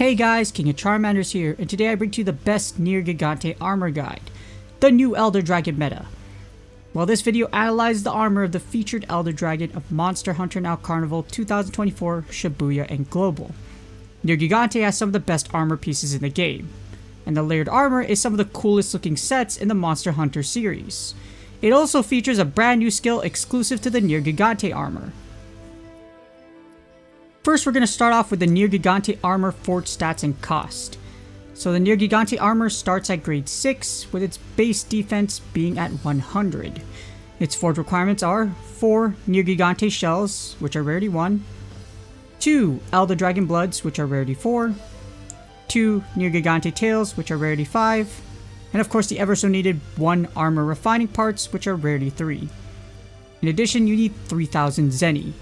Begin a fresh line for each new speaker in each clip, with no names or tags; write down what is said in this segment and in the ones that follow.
Hey guys, King of Charmanders here, and today I bring to you the best Nergigante armor guide, the new Elder Dragon meta. Well, this video analyzes the armor of the featured Elder Dragon of Monster Hunter Now Carnival 2024 Shibuya and Global. Nergigante has some of the best armor pieces in the game, and the layered armor is some of the coolest looking sets in the Monster Hunter series. It also features a brand new skill exclusive to the Nergigante armor. First, we're going to start off with the Nergigante armor forge stats and cost. So the Nergigante armor starts at grade 6, with its base defense being at 100. Its forge requirements are 4 Nergigante shells, which are rarity 1, 2 Elder Dragon bloods, which are rarity 4, 2 Nergigante tails, which are rarity 5, and of course the ever so needed 1 armor refining parts, which are rarity 3. In addition, you need 3000 Zenny.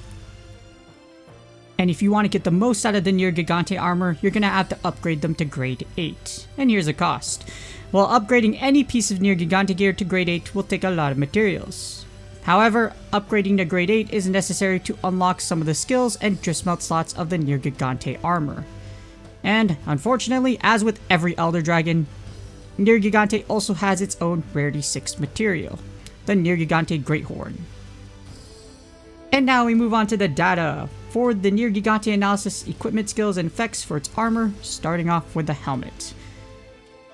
And if you want to get the most out of the Nergigante armor, you're going to have to upgrade them to grade 8. And here's the cost. Well, upgrading any piece of Nergigante gear to grade 8 will take a lot of materials. However, upgrading to grade 8 is necessary to unlock some of the skills and drift melt slots of the Nergigante armor. And unfortunately, as with every Elder Dragon, Nergigante also has its own rarity 6 material, the Nergigante Greathorn. And now we move on to the data for the Nergigante analysis, equipment skills, and effects for its armor, starting off with the helmet.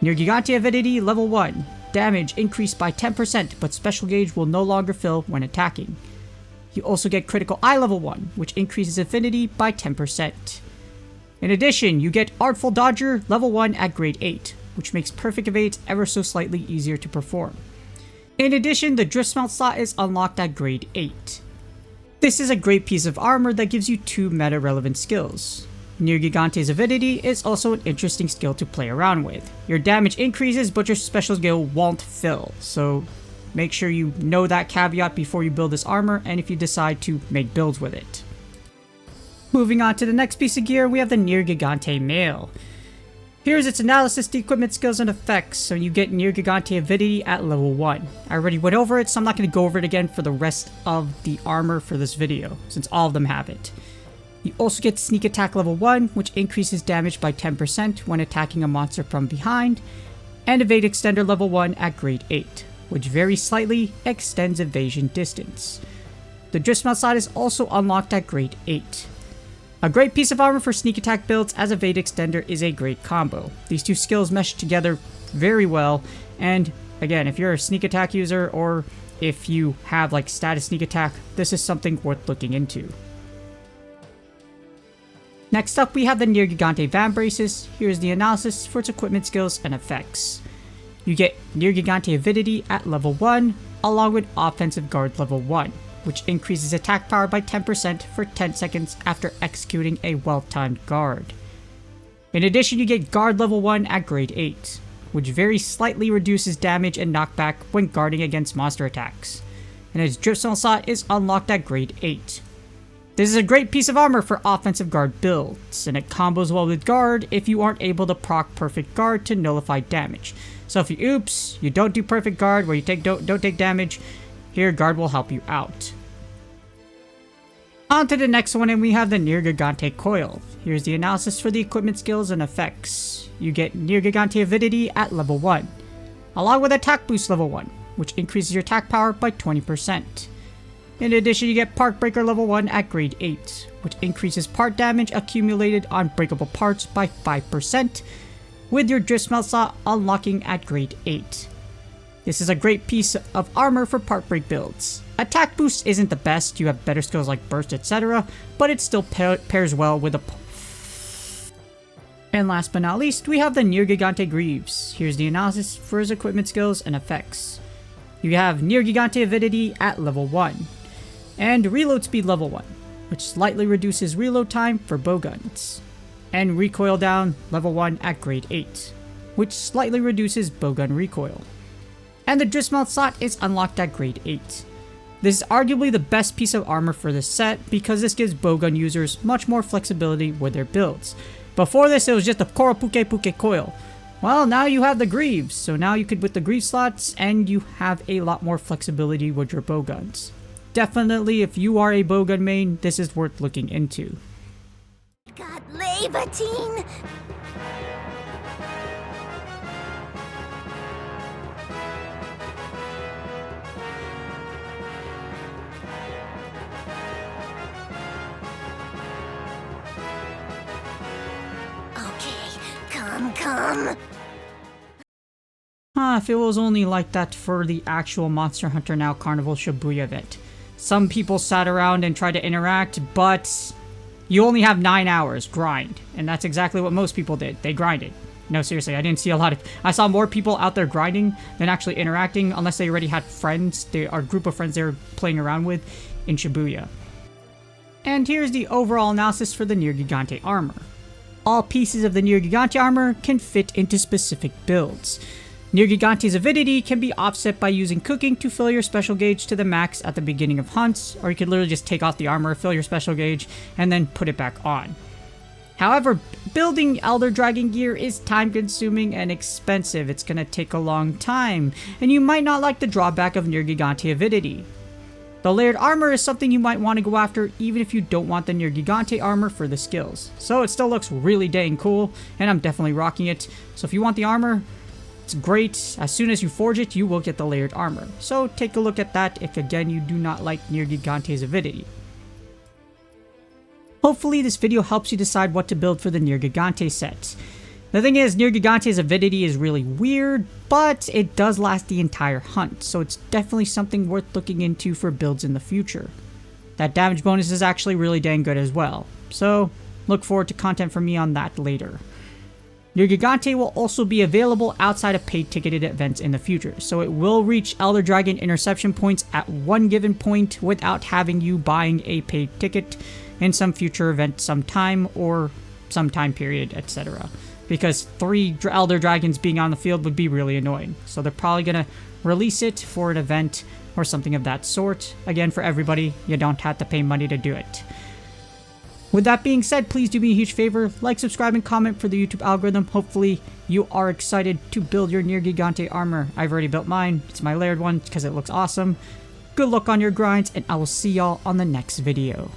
Nergigante avidity level 1. Damage increased by 10%, but special gauge will no longer fill when attacking. You also get critical eye level 1, which increases affinity by 10%. In addition, you get Artful Dodger level 1 at grade 8, which makes perfect evades ever so slightly easier to perform. In addition, the drift smelt slot is unlocked at grade 8. This is a great piece of armor that gives you 2 meta-relevant skills. Nergigante's avidity is also an interesting skill to play around with. Your damage increases, but your special skill won't fill, so make sure you know that caveat before you build this armor and if you decide to make builds with it. Moving on to the next piece of gear, we have the Nergigante Mail. Here's its analysis, the equipment skills, and effects, so you get Nergigante avidity at level 1. I already went over it, so I'm not going to go over it again for the rest of the armor for this video, since all of them have it. You also get sneak attack level 1, which increases damage by 10% when attacking a monster from behind, and evade extender level 1 at grade 8, which very slightly extends evasion distance. The drift smelt slot is also unlocked at grade 8. A great piece of armor for sneak attack builds, as evade extender is a great combo. These two skills mesh together very well, and again, if you're a sneak attack user or if you have like status sneak attack, this is something worth looking into. Next up, we have the Nergigante Vambraces. Here's the analysis for its equipment skills and effects. You get Nergigante avidity at level 1, along with offensive guard level 1. Which increases attack power by 10% for 10 seconds after executing a well-timed guard. In addition, you get guard level 1 at grade 8, which very slightly reduces damage and knockback when guarding against monster attacks, and its drift smelt slot is unlocked at grade 8. This is a great piece of armor for offensive guard builds, and it combos well with guard if you aren't able to proc perfect guard to nullify damage. So if you don't do perfect guard where you don't take damage, here guard will help you out. On to the next one, and we have the Nergigante Coil. Here's the analysis for the equipment skills and effects. You get Nergigante avidity at level 1, along with attack boost level 1, which increases your attack power by 20%. In addition, you get Part Breaker level 1 at grade 8, which increases part damage accumulated on breakable parts by 5%, with your drift smelt slot unlocking at grade 8. This is a great piece of armor for part break builds. Attack boost isn't the best, you have better skills like burst, etc., but it still pairs well with a... And last but not least, we have the Nergigante Greaves. Here's the analysis for his equipment skills and effects. You have Nergigante avidity at level 1, and reload speed level 1, which slightly reduces reload time for bowguns, and recoil down level 1 at grade 8, which slightly reduces bowgun recoil. And the drift smelt slot is unlocked at grade 8. This is arguably the best piece of armor for this set because this gives bowgun users much more flexibility with their builds. Before this, it was just a Puke Coil. Well, now you have the Greaves, so now you could with the Greaves slots and you have a lot more flexibility with your bowguns. Definitely, if you are a bowgun main, this is worth looking into.
God, Levatine! Come.
If it was only like that for the actual Monster Hunter Now Carnival Shibuya event. Some people sat around and tried to interact, but you only have 9 hours, grind. And that's exactly what most people did. They grinded. No, seriously, I didn't see a lot of... I saw more people out there grinding than actually interacting, unless they already had friends, our group of friends they were playing around with in Shibuya. And here's the overall analysis for the Nergigante armor. All pieces of the Nergigante armor can fit into specific builds. Nergigante's avidity can be offset by using cooking to fill your special gauge to the max at the beginning of hunts, or you could literally just take off the armor, fill your special gauge, and then put it back on. However, building Elder Dragon gear is time consuming and expensive. It's going to take a long time, and you might not like the drawback of Nergigante avidity. The layered armor is something you might want to go after even if you don't want the Nergigante armor for the skills. So it still looks really dang cool, and I'm definitely rocking it. So if you want the armor, it's great. As soon as you forge it, you will get the layered armor. So take a look at that if again you do not like Nergigante's avidity. Hopefully this video helps you decide what to build for the Nergigante set. The thing is, Nergigante's avidity is really weird, but it does last the entire hunt, so it's definitely something worth looking into for builds in the future. That damage bonus is actually really dang good as well, so look forward to content from me on that later. Nergigante will also be available outside of paid ticketed events in the future, so it will reach Elder Dragon interception points at one given point without having you buying a paid ticket in some future event sometime or some time period, etc. Because 3 Elder Dragons being on the field would be really annoying, so they're probably going to release it for an event or something of that sort. Again, for everybody, you don't have to pay money to do it. With that being said, please do me a huge favor, like, subscribe, and comment for the YouTube algorithm. Hopefully you are excited to build your Nergigante armor. I've already built mine. It's my layered one because it looks awesome. Good luck on your grinds, and I will see y'all on the next video.